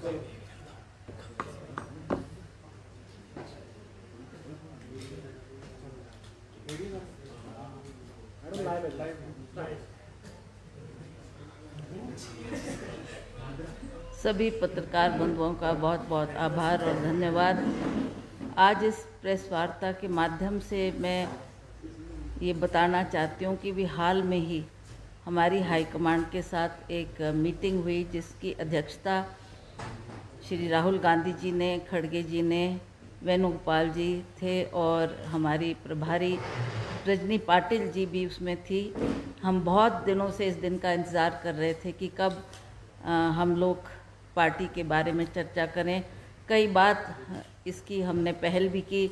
सभी पत्रकार बंधुओं का बहुत बहुत आभार और धन्यवाद। आज इस प्रेस वार्ता के माध्यम से मैं ये बताना चाहती हूँ कि भी हाल में ही हमारी हाईकमांड के साथ एक मीटिंग हुई, जिसकी अध्यक्षता श्री राहुल गांधी जी ने, खड़गे जी ने, वेणुगोपाल जी थे और हमारी प्रभारी रजनी पाटिल जी भी उसमें थी। हम बहुत दिनों से इस दिन का इंतज़ार कर रहे थे कि कब हम लोग पार्टी के बारे में चर्चा करें। कई बार इसकी हमने पहल भी की,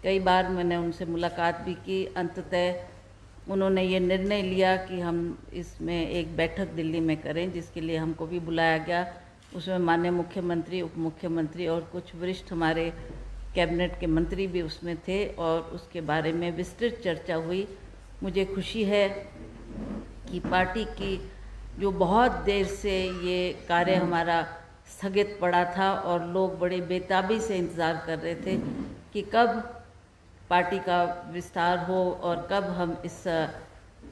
कई बार मैंने उनसे मुलाकात भी की। अंततः उन्होंने ये निर्णय लिया कि हम इसमें एक बैठक दिल्ली में करें, जिसके लिए हमको भी बुलाया गया। उसमें माननीय मुख्यमंत्री, उप मुख्यमंत्री और कुछ वरिष्ठ हमारे कैबिनेट के मंत्री भी उसमें थे और उसके बारे में विस्तृत चर्चा हुई। मुझे खुशी है कि पार्टी की जो बहुत देर से ये कार्य हमारा स्थगित पड़ा था और लोग बड़े बेताबी से इंतज़ार कर रहे थे कि कब पार्टी का विस्तार हो और कब हम इस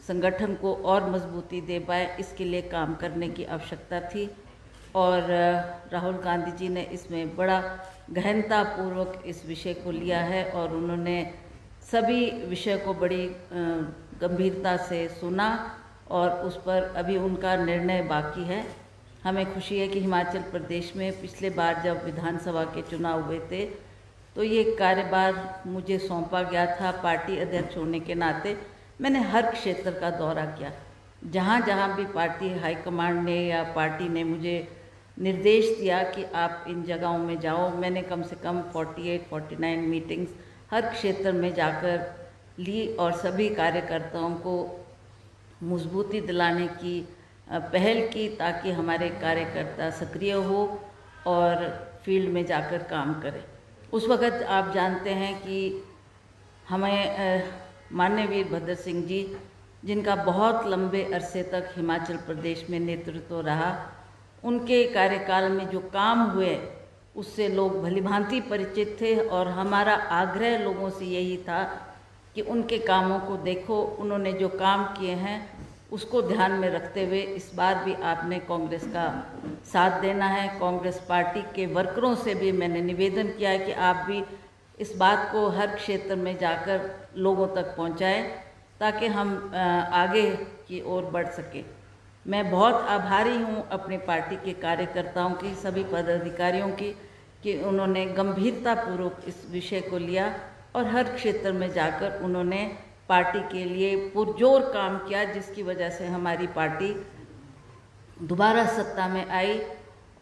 संगठन को और मजबूती दे पाए, इसके लिए काम करने की आवश्यकता थी। और राहुल गांधी जी ने इसमें बड़ा गहनतापूर्वक इस विषय को लिया है और उन्होंने सभी विषय को बड़ी गंभीरता से सुना और उस पर अभी उनका निर्णय बाकी है। हमें खुशी है कि हिमाचल प्रदेश में पिछले बार जब विधानसभा के चुनाव हुए थे तो ये कार्यभार मुझे सौंपा गया था। पार्टी अध्यक्ष होने के नाते मैंने हर क्षेत्र का दौरा किया। जहाँ जहाँ भी पार्टी हाईकमांड ने या पार्टी ने मुझे निर्देश दिया कि आप इन जगहों में जाओ, मैंने कम से कम 48-49 मीटिंग्स हर क्षेत्र में जाकर ली और सभी कार्यकर्ताओं को मजबूती दिलाने की पहल की, ताकि हमारे कार्यकर्ता सक्रिय हो और फील्ड में जाकर काम करें। उस वक़्त आप जानते हैं कि हमें माननीय वीरभद्र सिंह जी, जिनका बहुत लंबे अरसे तक हिमाचल प्रदेश में नेतृत्व रहा, उनके कार्यकाल में जो काम हुए उससे लोग भलीभांति परिचित थे और हमारा आग्रह लोगों से यही था कि उनके कामों को देखो। उन्होंने जो काम किए हैं उसको ध्यान में रखते हुए इस बार भी आपने कांग्रेस का साथ देना है। कांग्रेस पार्टी के वर्करों से भी मैंने निवेदन किया है कि आप भी इस बात को हर क्षेत्र में जाकर लोगों तक पहुंचाएं, ताकि हम आगे की ओर बढ़ सकें। मैं बहुत आभारी हूं अपनी पार्टी के कार्यकर्ताओं की, सभी पदाधिकारियों की, कि उन्होंने गंभीरतापूर्वक इस विषय को लिया और हर क्षेत्र में जाकर उन्होंने पार्टी के लिए पुरजोर काम किया, जिसकी वजह से हमारी पार्टी दोबारा सत्ता में आई।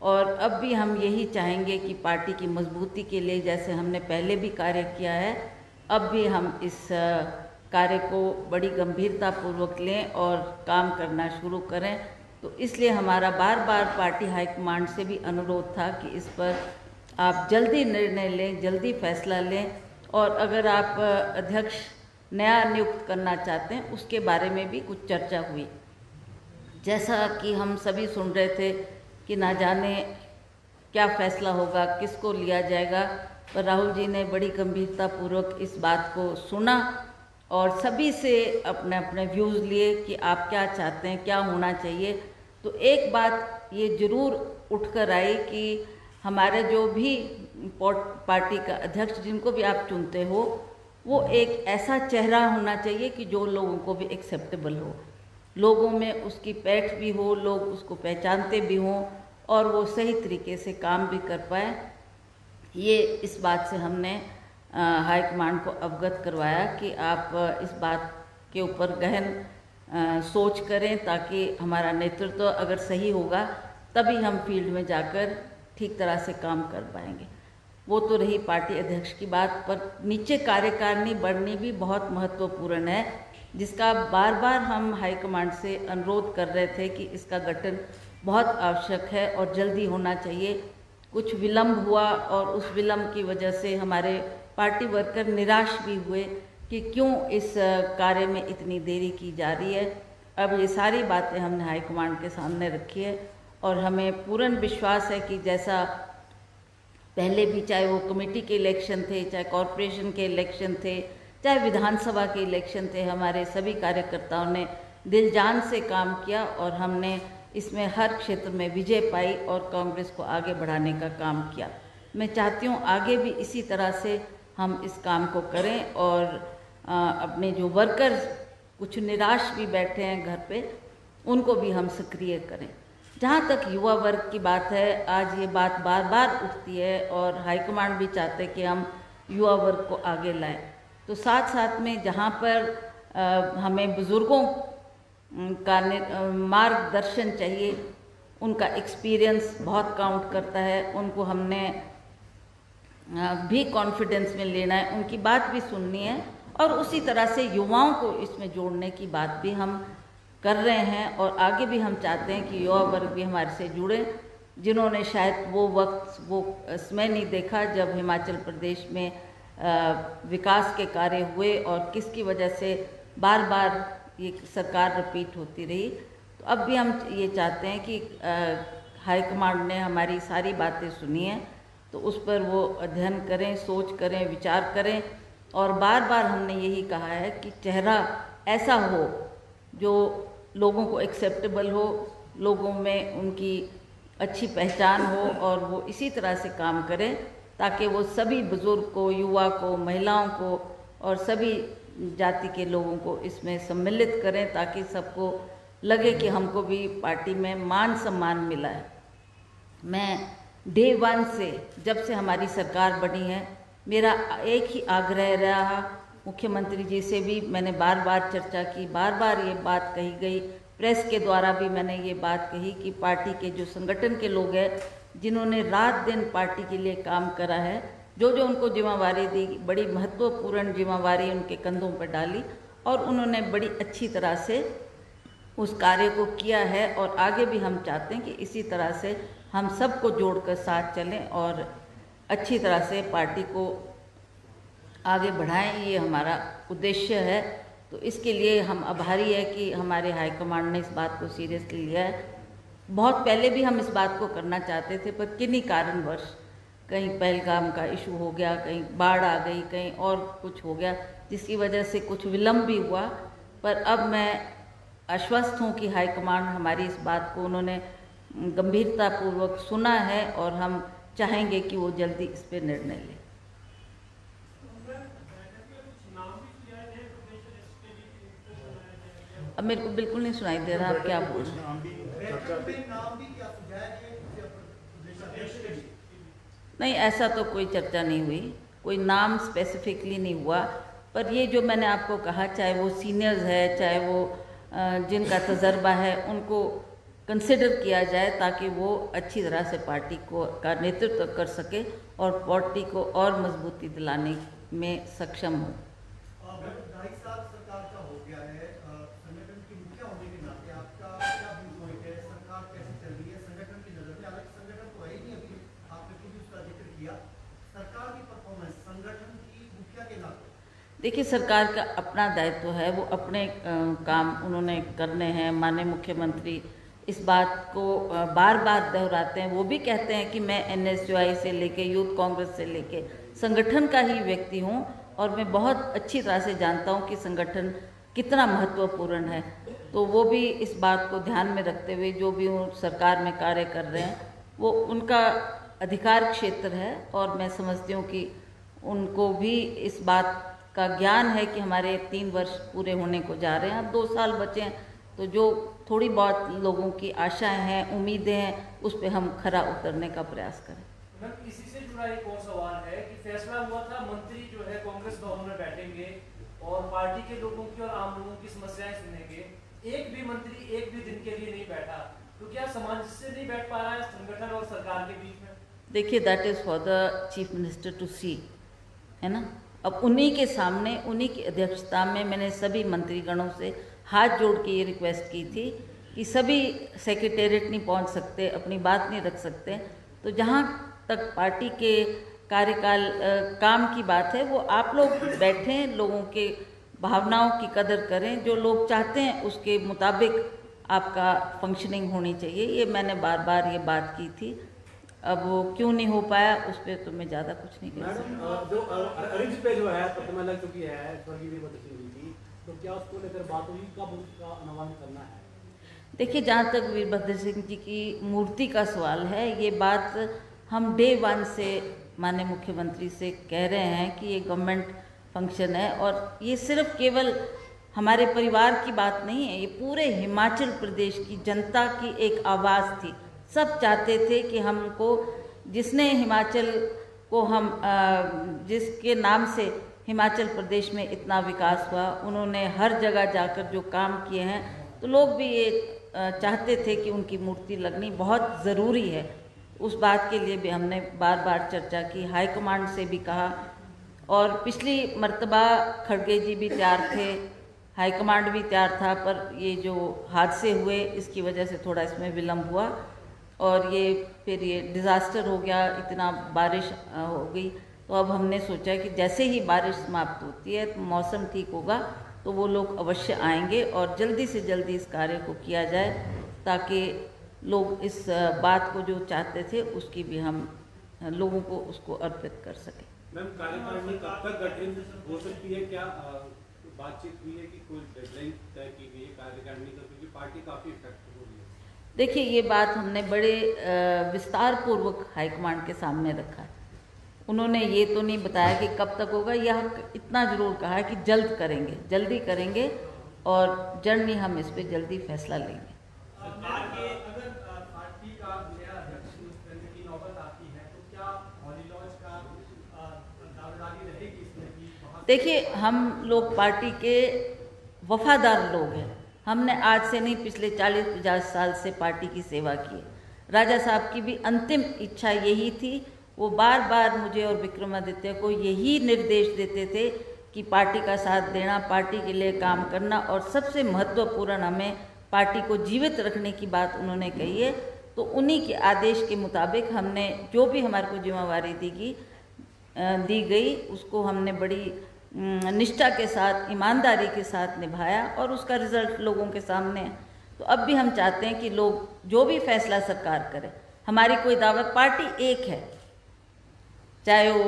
और अब भी हम यही चाहेंगे कि पार्टी की मजबूती के लिए, जैसे हमने पहले भी कार्य किया है, अब भी हम इस कार्य को बड़ी गंभीरतापूर्वक लें और काम करना शुरू करें। तो इसलिए हमारा बार बार पार्टी हाईकमांड से भी अनुरोध था कि इस पर आप जल्दी निर्णय लें, जल्दी फैसला लें और अगर आप अध्यक्ष नया नियुक्त करना चाहते हैं उसके बारे में भी कुछ चर्चा हुई। जैसा कि हम सभी सुन रहे थे कि ना जाने क्या फैसला होगा, किसको लिया जाएगा, पर राहुल जी ने बड़ी गंभीरतापूर्वक इस बात को सुना और सभी से अपने अपने व्यूज़ लिए कि आप क्या चाहते हैं, क्या होना चाहिए। तो एक बात ये ज़रूर उठकर आई कि हमारे जो भी पार्टी का अध्यक्ष, जिनको भी आप चुनते हो, वो एक ऐसा चेहरा होना चाहिए कि जो लोगों को भी एक्सेप्टेबल हो, लोगों में उसकी पैठ भी हो, लोग उसको पहचानते भी हों और वो सही तरीके से काम भी कर पाए। ये इस बात से हमने हाईकमांड को अवगत करवाया कि आप इस बात के ऊपर गहन सोच करें, ताकि हमारा नेतृत्व अगर सही होगा तभी हम फील्ड में जाकर ठीक तरह से काम कर पाएंगे। वो तो रही पार्टी अध्यक्ष की बात, पर नीचे कार्यकारिणी बढ़नी भी बहुत महत्वपूर्ण है, जिसका बार बार हम हाईकमांड से अनुरोध कर रहे थे कि इसका गठन बहुत आवश्यक है और जल्दी होना चाहिए। कुछ विलम्ब हुआ और उस विलम्ब की वजह से हमारे पार्टी वर्कर निराश भी हुए कि क्यों इस कार्य में इतनी देरी की जा रही है। अब ये सारी बातें हमने हाईकमांड के सामने रखी है और हमें पूर्ण विश्वास है कि जैसा पहले भी, चाहे वो कमेटी के इलेक्शन थे, चाहे कॉरपोरेशन के इलेक्शन थे, चाहे विधानसभा के इलेक्शन थे, हमारे सभी कार्यकर्ताओं ने दिल जान से काम किया और हमने इसमें हर क्षेत्र में विजय पाई और कांग्रेस को आगे बढ़ाने का काम किया। मैं चाहती हूँ आगे भी इसी तरह से हम इस काम को करें और अपने जो वर्कर्स कुछ निराश भी बैठे हैं घर पे, उनको भी हम सक्रिय करें। जहाँ तक युवा वर्ग की बात है, आज ये बात बार बार उठती है और हाईकमांड भी चाहते हैं कि हम युवा वर्ग को आगे लाएं। तो साथ साथ में जहाँ पर हमें बुज़ुर्गों का मार्गदर्शन चाहिए, उनका एक्सपीरियंस बहुत काउंट करता है, उनको हमने भी कॉन्फिडेंस में लेना है, उनकी बात भी सुननी है और उसी तरह से युवाओं को इसमें जोड़ने की बात भी हम कर रहे हैं। और आगे भी हम चाहते हैं कि युवा वर्ग भी हमारे से जुड़े, जिन्होंने शायद वो वक्त, वो समय नहीं देखा जब हिमाचल प्रदेश में विकास के कार्य हुए और किसकी वजह से बार बार ये सरकार रिपीट होती रही। तो अब भी हम ये चाहते हैं कि हाईकमांड ने हमारी सारी बातें सुनी हैं, तो उस पर वो अध्ययन करें, सोच करें, विचार करें। और बार बार हमने यही कहा है कि चेहरा ऐसा हो जो लोगों को एक्सेप्टेबल हो, लोगों में उनकी अच्छी पहचान हो और वो इसी तरह से काम करें ताकि वो सभी बुज़ुर्ग को, युवा को, महिलाओं को और सभी जाति के लोगों को इसमें सम्मिलित करें, ताकि सबको लगे कि हमको भी पार्टी में मान सम्मान मिला है। मैं डे वन से, जब से हमारी सरकार बनी है, मेरा एक ही आग्रह रहा, मुख्यमंत्री जी से भी मैंने बार बार चर्चा की, बार बार ये बात कही गई, प्रेस के द्वारा भी मैंने ये बात कही कि पार्टी के जो संगठन के लोग हैं, जिन्होंने रात दिन पार्टी के लिए काम करा है, जो जो उनको जिम्मेवारी दी, बड़ी महत्वपूर्ण जिम्मेवारी उनके कंधों पर डाली और उन्होंने बड़ी अच्छी तरह से उस कार्य को किया है। और आगे भी हम चाहते हैं कि इसी तरह से हम सबको जोड़कर साथ चलें और अच्छी तरह से पार्टी को आगे बढ़ाएं, ये हमारा उद्देश्य है। तो इसके लिए हम आभारी है कि हमारे हाईकमांड ने इस बात को सीरियसली लिया है। बहुत पहले भी हम इस बात को करना चाहते थे, पर किन्हीं कारणवश, कहीं पहलगाम का इशू हो गया, कहीं बाढ़ आ गई, कहीं और कुछ हो गया, जिसकी वजह से कुछ विलम्ब भी हुआ। पर अब मैं आश्वस्त हूँ कि हाईकमांड हमारी इस बात को उन्होंने गंभीरतापूर्वक सुना है और हम चाहेंगे कि वो जल्दी इस पर निर्णय लें। अब मेरे को बिल्कुल नहीं सुनाई दे रहा आप क्या बोल रहे हैं। नहीं, ऐसा तो कोई चर्चा नहीं हुई, कोई नाम स्पेसिफिकली नहीं हुआ। पर ये जो मैंने आपको कहा, चाहे वो सीनियर्स है, चाहे वो जिनका तजर्बा है, उनको कंसिडर किया जाए ताकि वो अच्छी तरह से पार्टी को का नेतृत्व कर सके और पार्टी को और मजबूती दिलाने में सक्षम हो। देखिए, सरकार का अपना दायित्व है, वो अपने काम उन्होंने करने हैं। माननीय मुख्यमंत्री इस बात को बार बार दोहराते हैं। वो भी कहते हैं कि मैं NSUI से लेके यूथ कांग्रेस से लेके संगठन का ही व्यक्ति हूँ और मैं बहुत अच्छी तरह से जानता हूँ कि संगठन कितना महत्वपूर्ण है। तो वो भी इस बात को ध्यान में रखते हुए जो भी वो सरकार में कार्य कर रहे हैं, वो उनका अधिकार क्षेत्र है और मैं समझती हूँ कि उनको भी इस बात का ज्ञान है कि हमारे 3 वर्ष पूरे होने को जा रहे हैं, अब 2 साल बचे हैं। तो जो थोड़ी बहुत लोगों की आशाएं हैं, उम्मीदें हैं, उस पर हम खरा उतरने का प्रयास करें। मैम, इसी से जुड़ा एक और सवाल है कि फैसला हुआ था मंत्री जो है कांग्रेस भवन में बैठेंगे और पार्टी के लोगों की और आम लोगों की समस्याएं सुनेंगे। एक भी मंत्री एक भी दिन के लिए नहीं बैठा, तो क्या सामंजस्य नहीं बैठ पा रहा है संगठन और सरकार के बीच में? देखिए, that is for the chief minister to see, है ना। अब उन्हीं के सामने, उन्हीं की अध्यक्षता में मैंने सभी मंत्रीगणों से हाथ जोड़ के ये रिक्वेस्ट की थी कि सभी सेक्रेटेरिएट नहीं पहुंच सकते, अपनी बात नहीं रख सकते। तो जहां तक पार्टी के कार्यकाल काम की बात है, वो आप लोग बैठें, लोगों के भावनाओं की कदर करें, जो लोग चाहते हैं उसके मुताबिक आपका फंक्शनिंग होनी चाहिए। ये मैंने बार बार ये बात की थी। अब वो क्यों नहीं हो पाया उस पर तो मैं ज़्यादा कुछ नहीं कह सकती। मैडम, जो अरिज पे जो है प्रतिमा लग चुकी है स्वर्गीय वीरभद्र सिंह जी की, तो क्या उसको लेकर बात हुई, कब उसका अनावरण करना है? देखिए, जहाँ तक वीरभद्र सिंह जी की मूर्ति का सवाल है, ये बात हम डे 1 से माननीय मुख्यमंत्री से कह रहे हैं कि ये गवर्नमेंट फंक्शन है और ये सिर्फ केवल हमारे परिवार की बात नहीं है, ये पूरे हिमाचल प्रदेश की जनता की एक आवाज़ थी। सब चाहते थे कि हमको, जिसने हिमाचल को हम जिसके नाम से हिमाचल प्रदेश में इतना विकास हुआ, उन्होंने हर जगह जाकर जो काम किए हैं, तो लोग भी ये चाहते थे कि उनकी मूर्ति लगनी बहुत ज़रूरी है। उस बात के लिए भी हमने बार बार चर्चा की, हाईकमांड से भी कहा, और पिछली मर्तबा खड़गे जी भी तैयार थे, हाईकमांड भी तैयार था, पर ये जो हादसे हुए इसकी वजह से थोड़ा इसमें विलम्ब हुआ और ये फिर ये डिज़ास्टर हो गया, इतना बारिश हो गई। तो अब हमने सोचा कि जैसे ही बारिश समाप्त होती है, मौसम ठीक होगा, तो वो लोग अवश्य आएंगे और जल्दी से जल्दी इस कार्य को किया जाए, ताकि लोग इस बात को जो चाहते थे उसकी भी हम लोगों को उसको अर्पित कर सकें। मैम, कार्यकारिणी कब तक गठन हो सकती है? क्या बातचीत हुई है कि कोई डेडलाइन तय की गई है कार्यकारिणी का, क्योंकि पार्टी काफ़ी इफेक्टिव हो रही है? देखिए, ये बात हमने बड़े विस्तार पूर्वक हाईकमांड के सामने रखा है। उन्होंने ये तो नहीं बताया कि कब तक होगा, यह इतना जरूर कहा है कि जल्द करेंगे, जल्दी करेंगे और जल्दी हम इस पे जल्दी फैसला लेंगे। अगर पार्टी का नया अध्यक्ष बनने की नौबत आती है तो क्या हॉली लॉज का दावेदारी रहेगी इसमें कि? देखिए, हम लोग पार्टी के वफादार लोग हैं। हमने आज से नहीं, पिछले 40-50 साल से पार्टी की सेवा की है। राजा साहब की भी अंतिम इच्छा यही थी। वो बार बार मुझे और विक्रमादित्य को यही निर्देश देते थे कि पार्टी का साथ देना, पार्टी के लिए काम करना, और सबसे महत्वपूर्ण हमें पार्टी को जीवित रखने की बात उन्होंने कही है। तो उन्हीं के आदेश के मुताबिक हमने जो भी हमारे को जिम्मेवारी दी गई उसको हमने बड़ी निष्ठा के साथ, ईमानदारी के साथ निभाया और उसका रिजल्ट लोगों के सामने है। तो अब भी हम चाहते हैं कि लोग जो भी फैसला सरकार करे, हमारी कोई दावत, पार्टी एक है, चाहे वो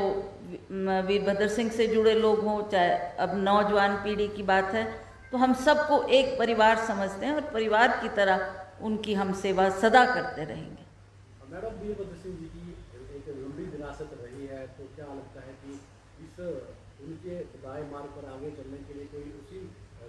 वीरभद्र सिंह से जुड़े लोग हों, चाहे अब नौजवान पीढ़ी की बात है, तो हम सबको एक परिवार समझते हैं और परिवार की तरह उनकी हम सेवा सदा करते रहेंगे। मैडम, वीरभद्र सिंह जी की एक लंबी विरासत रही है, तो क्या लगता है कि इस उनके दाएं मार्ग पर आगे चलने के लिए कोई उसी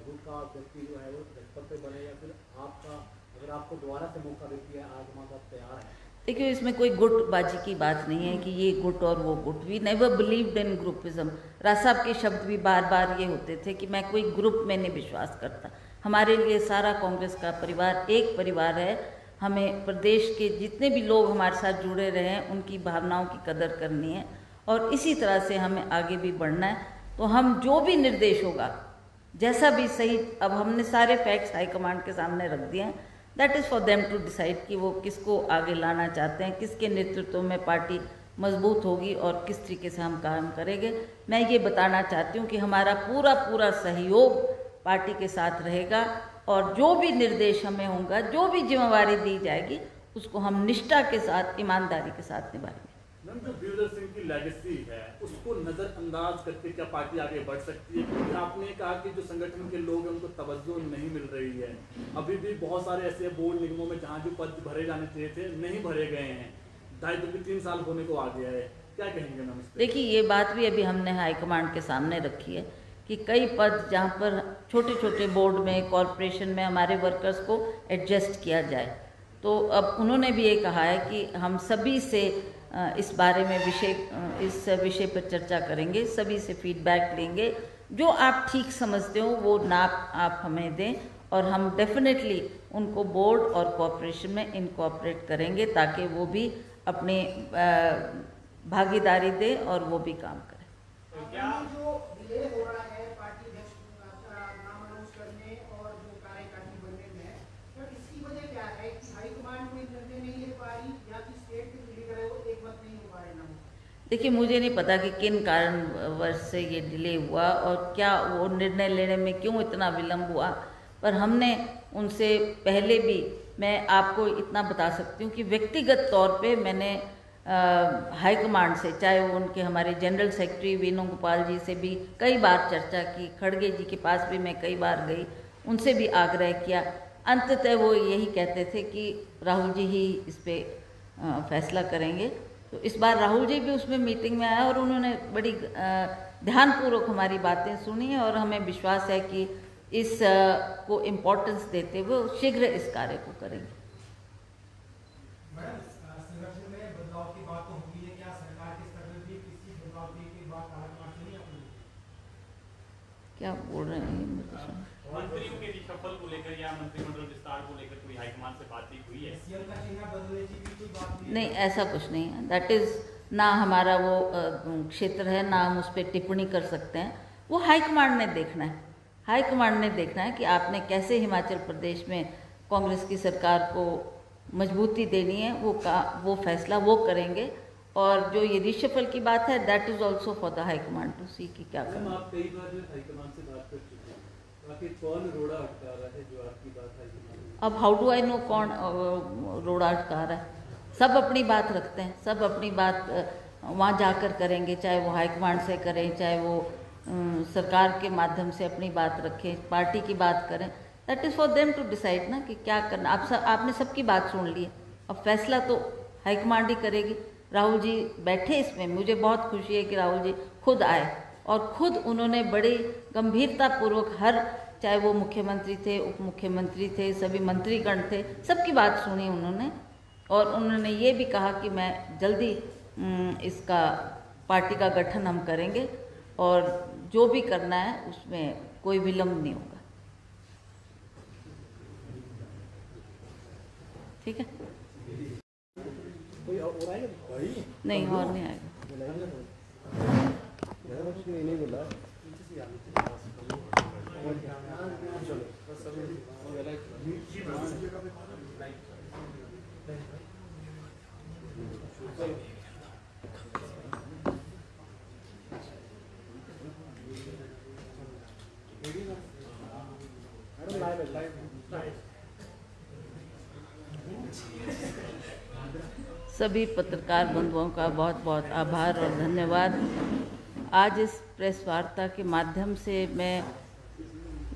गुट का व्यक्ति जो है वो पद पे बने, या फिर आपका, अगर आपको दोबारा से मौका देती है आजमा, आप तैयार है? देखिए, इसमें कोई गुटबाजी की बात नहीं है कि ये गुट और वो गुट। We never believed in groupism. Raj साहब के शब्द भी बार बार ये होते थे कि मैं कोई ग्रुप में नहीं विश्वास करता। हमारे लिए सारा कांग्रेस का परिवार एक परिवार है। हमें प्रदेश के जितने भी लोग हमारे साथ जुड़े रहे हैं उनकी भावनाओं की कदर करनी है और इसी तरह से हमें आगे भी बढ़ना है। तो हम जो भी निर्देश होगा, जैसा भी सही, अब हमने सारे फैक्ट्स हाईकमांड के सामने रख दिए हैं। That is for them to decide कि वो किसको आगे लाना चाहते हैं, किसके नेतृत्व में पार्टी मजबूत होगी और किस तरीके से हम काम करेंगे। मैं ये बताना चाहती हूँ कि हमारा पूरा सहयोग पार्टी के साथ रहेगा और जो भी निर्देश हमें होगा, जो भी जिम्मेवारी दी जाएगी, उसको हम निष्ठा के साथ, ईमानदारी के साथ निभाएंगे। मैम, जो वीरभद्र सिंह की लेगेसी है उसको नज़रअंदाज करके क्या पार्टी आगे बढ़ सकती है? क्योंकि आपने कहा कि जो संगठन के लोग हैं उनको तवज्जो नहीं मिल रही है। अभी भी बहुत सारे ऐसे बोर्ड निगमों में जहाँ जो पद भरे जाने चाहिए थे नहीं भरे गए हैं। 2.5-3 साल होने को आ गया है, क्या कहेंगे मैम इस पे? देखिए, ये बात भी अभी हमने हाईकमांड के सामने रखी है कि कई पद जहाँ पर छोटे छोटे बोर्ड में, कॉरपोरेशन में हमारे वर्कर्स को एडजस्ट किया जाए, तो अब उन्होंने भी ये कहा है कि हम सभी से इस बारे में इस विषय पर चर्चा करेंगे, सभी से फीडबैक लेंगे। जो आप ठीक समझते हो वो नाप आप हमें दें और हम डेफिनेटली उनको बोर्ड और कॉरपोरेशन में इनकॉर्पोरेट करेंगे ताकि वो भी अपनी भागीदारी दें और वो भी काम करें। तो क्या जो डिले हो रहा है पार्टी अध्यक्ष नाम अनाउंस करने और जो कार्यकारिणी बनने में, तो इसकी वजह क्या है कि हाईकमांड कोई निर्णय नहीं ले पा रही या कि स्टेट के लीडर है वो एक बात नहीं हो पा रहे ना? देखिए, मुझे नहीं पता कि किन कारणवश से ये डिले हुआ और क्या वो निर्णय लेने में क्यों इतना विलम्ब हुआ। पर हमने उनसे पहले भी, मैं आपको इतना बता सकती हूँ कि व्यक्तिगत तौर पे मैंने हाईकमांड से, चाहे वो उनके हमारे जनरल सेक्रेटरी वेणुगोपाल जी से भी कई बार चर्चा की, खड़गे जी के पास भी मैं कई बार गई, उनसे भी आग्रह किया। अंततः वो यही कहते थे कि राहुल जी ही इस पे फैसला करेंगे। तो इस बार राहुल जी भी उसमें मीटिंग में आए और उन्होंने बड़ी ध्यानपूर्वक हमारी बातें सुनी है और हमें विश्वास है कि इस को इम्पोर्टेंस देते हुए शीघ्र इस कार्य को करेंगे। संगठन में बदलाव की बात तो होगी है, क्या सरकार के स्तर पर भी किसी बदलाव की बात कार्यक्रम सुनी आपने? क्या बोल रहे हैं? मंत्रियों के रिशफल को लेकर या मंत्रिमंडल विस्तार को लेकर कोई हाईकमान से बातचीत हुई है? सीएम का चिन्ह बदलने की भी कोई बात नहीं, ऐसा कुछ नहीं है। दैट इज़ ना हमारा वो क्षेत्र है, ना हम उस पर टिप्पणी कर सकते हैं। वो हाईकमांड ने देखना है, हाईकमांड ने देखना है कि आपने कैसे हिमाचल प्रदेश में कांग्रेस की सरकार को मजबूती देनी है। वो फैसला वो करेंगे। और जो ये रिशफल की बात है, that is also for the high command to see कि क्या करना। आप कई बार हाईकमांड से बात कर चुके हैं, बाकी कौन रोड़ा अटका रहा है जो आपकी बात हाईकमांड? अब हाउ डू आई नो कौन रोड़ा अटका रहा है? सब अपनी बात रखते हैं, सब अपनी बात वहाँ जाकर करेंगे, चाहे वो हाईकमांड से करें, चाहे वो सरकार के माध्यम से अपनी बात रखें, पार्टी की बात करें। That is for them to decide ना कि क्या करना। आपने सबकी बात सुन ली है, अब फैसला तो हाईकमांड ही करेगी। राहुल जी बैठे इसमें, मुझे बहुत खुशी है कि राहुल जी खुद आए और खुद उन्होंने बड़ी गंभीरतापूर्वक चाहे वो मुख्यमंत्री थे, उप मुख्यमंत्री थे, सभी मंत्रीगण थे, सबकी बात सुनी उन्होंने। और उन्होंने ये भी कहा कि मैं जल्दी इसका पार्टी का गठन हम करेंगे और जो भी करना है उसमें कोई विलम्ब नहीं होगा। ठीक है, कोई और आएगा भाई? नहीं और नहीं आएगा। नहीं बोला। सभी पत्रकार बंधुओं का बहुत बहुत आभार और धन्यवाद। आज इस प्रेस वार्ता के माध्यम से मैं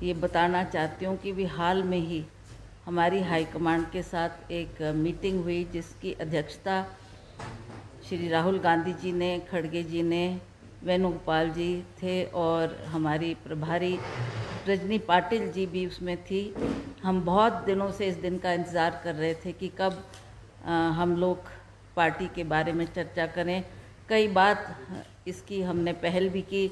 ये बताना चाहती हूँ कि भी हाल में ही हमारी हाईकमांड के साथ एक मीटिंग हुई जिसकी अध्यक्षता श्री राहुल गांधी जी ने, खड़गे जी ने, वेणुगोपाल जी थे और हमारी प्रभारी रजनी पाटिल जी भी उसमें थी। हम बहुत दिनों से इस दिन का इंतज़ार कर रहे थे कि कब हम लोग पार्टी के बारे में चर्चा करें। कई बार इसकी हमने पहल भी की,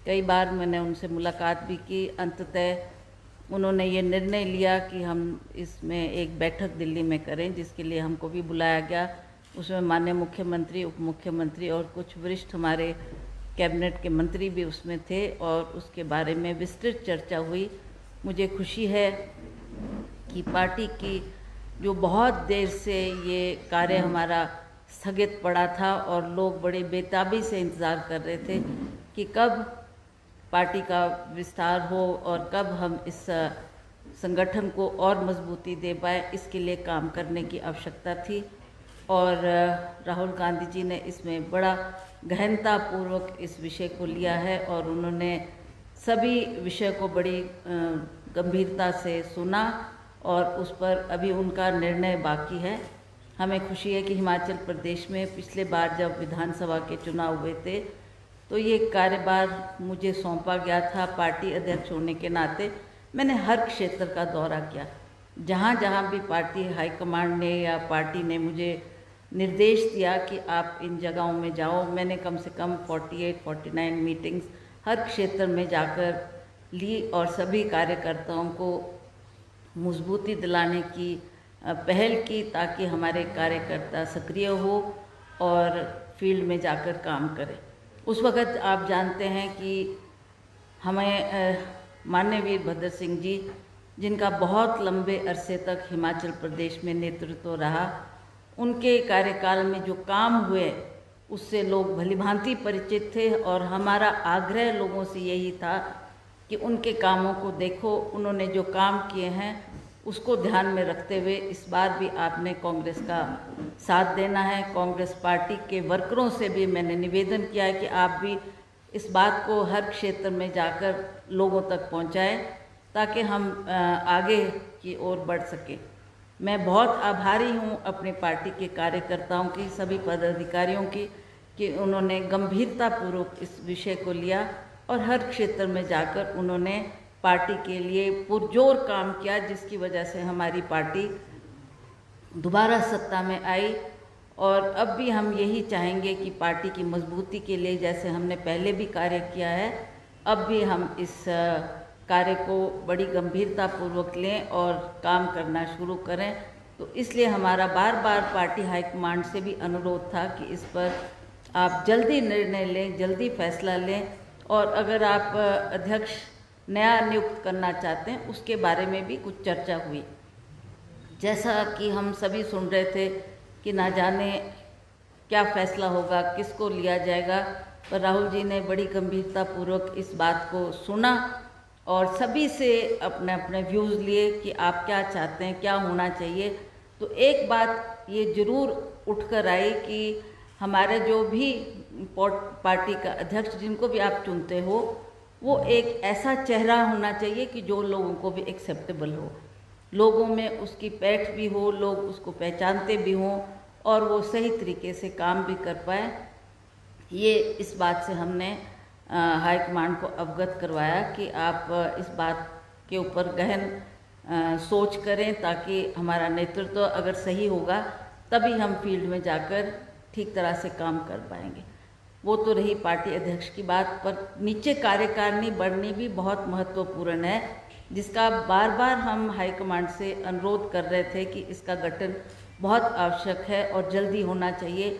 कई बार मैंने उनसे मुलाकात भी की। अंततः उन्होंने ये निर्णय लिया कि हम इसमें एक बैठक दिल्ली में करें, जिसके लिए हमको भी बुलाया गया। उसमें माननीय मुख्यमंत्री, उप मुख्यमंत्री और कुछ वरिष्ठ हमारे कैबिनेट के मंत्री भी उसमें थे और उसके बारे में विस्तृत चर्चा हुई। मुझे खुशी है कि पार्टी की जो बहुत देर से ये कार्य हमारा स्थगित पड़ा था और लोग बड़े बेताबी से इंतज़ार कर रहे थे कि कब पार्टी का विस्तार हो और कब हम इस संगठन को और मजबूती दे पाए, इसके लिए काम करने की आवश्यकता थी। और राहुल गांधी जी ने इसमें बड़ा गहनतापूर्वक इस विषय को लिया है और उन्होंने सभी विषय को बड़ी गंभीरता से सुना और उस पर अभी उनका निर्णय बाकी है। हमें खुशी है कि हिमाचल प्रदेश में पिछले बार जब विधानसभा के चुनाव हुए थे तो ये कार्यभार मुझे सौंपा गया था। पार्टी अध्यक्ष होने के नाते मैंने हर क्षेत्र का दौरा किया, जहाँ जहाँ भी पार्टी हाईकमांड ने या पार्टी ने मुझे निर्देश दिया कि आप इन जगहों में जाओ। मैंने कम से कम 48-49 मीटिंग्स हर क्षेत्र में जाकर ली और सभी कार्यकर्ताओं को मजबूती दिलाने की पहल की ताकि हमारे कार्यकर्ता सक्रिय हो और फील्ड में जाकर काम करें। उस वक़्त आप जानते हैं कि हमें माननीय वीरभद्र सिंह जी, जिनका बहुत लंबे अरसे तक हिमाचल प्रदेश में नेतृत्व रहा, उनके कार्यकाल में जो काम हुए उससे लोग भलीभांति परिचित थे और हमारा आग्रह लोगों से यही था कि उनके कामों को देखो, उन्होंने जो काम किए हैं उसको ध्यान में रखते हुए इस बार भी आपने कांग्रेस का साथ देना है। कांग्रेस पार्टी के वर्करों से भी मैंने निवेदन किया है कि आप भी इस बात को हर क्षेत्र में जाकर लोगों तक पहुंचाएं ताकि हम आगे की ओर बढ़ सकें। मैं बहुत आभारी हूं अपनी पार्टी के कार्यकर्ताओं की, सभी पदाधिकारियों की, कि उन्होंने गंभीरतापूर्वक इस विषय को लिया और हर क्षेत्र में जाकर उन्होंने पार्टी के लिए पुरजोर काम किया, जिसकी वजह से हमारी पार्टी दोबारा सत्ता में आई। और अब भी हम यही चाहेंगे कि पार्टी की मजबूती के लिए, जैसे हमने पहले भी कार्य किया है, अब भी हम इस कार्य को बड़ी गंभीरतापूर्वक लें और काम करना शुरू करें। तो इसलिए हमारा बार बार पार्टी हाईकमांड से भी अनुरोध था कि इस पर आप जल्दी निर्णय लें, जल्दी फैसला लें, और अगर आप अध्यक्ष नया नियुक्त करना चाहते हैं उसके बारे में भी कुछ चर्चा हुई। जैसा कि हम सभी सुन रहे थे कि ना जाने क्या फैसला होगा, किसको लिया जाएगा, पर राहुल जी ने बड़ी गंभीरतापूर्वक इस बात को सुना और सभी से अपने अपने व्यूज़ लिए कि आप क्या चाहते हैं, क्या होना चाहिए। तो एक बात ये ज़रूर उठकर आई कि हमारे जो भी पार्टी का अध्यक्ष, जिनको भी आप चुनते हो, वो एक ऐसा चेहरा होना चाहिए कि जो लोगों को भी एक्सेप्टेबल हो, लोगों में उसकी पैठ भी हो, लोग उसको पहचानते भी हों और वो सही तरीके से काम भी कर पाए। ये इस बात से हमने हाईकमांड को अवगत करवाया कि आप इस बात के ऊपर गहन सोच करें, ताकि हमारा नेतृत्व अगर सही होगा तभी हम फील्ड में जाकर ठीक तरह से काम कर पाएंगे। वो तो रही पार्टी अध्यक्ष की बात, पर नीचे कार्यकारिणी बढ़नी भी बहुत महत्वपूर्ण है, जिसका बार बार हम हाईकमांड से अनुरोध कर रहे थे कि इसका गठन बहुत आवश्यक है और जल्दी होना चाहिए।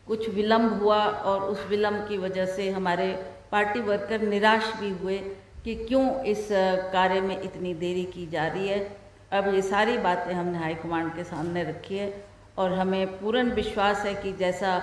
कुछ विलम्ब हुआ और उस विलम्ब की वजह से हमारे पार्टी वर्कर निराश भी हुए कि क्यों इस कार्य में इतनी देरी की जा रही है। अब ये सारी बातें हमने हाईकमांड के सामने रखी है और हमें पूर्ण विश्वास है कि जैसा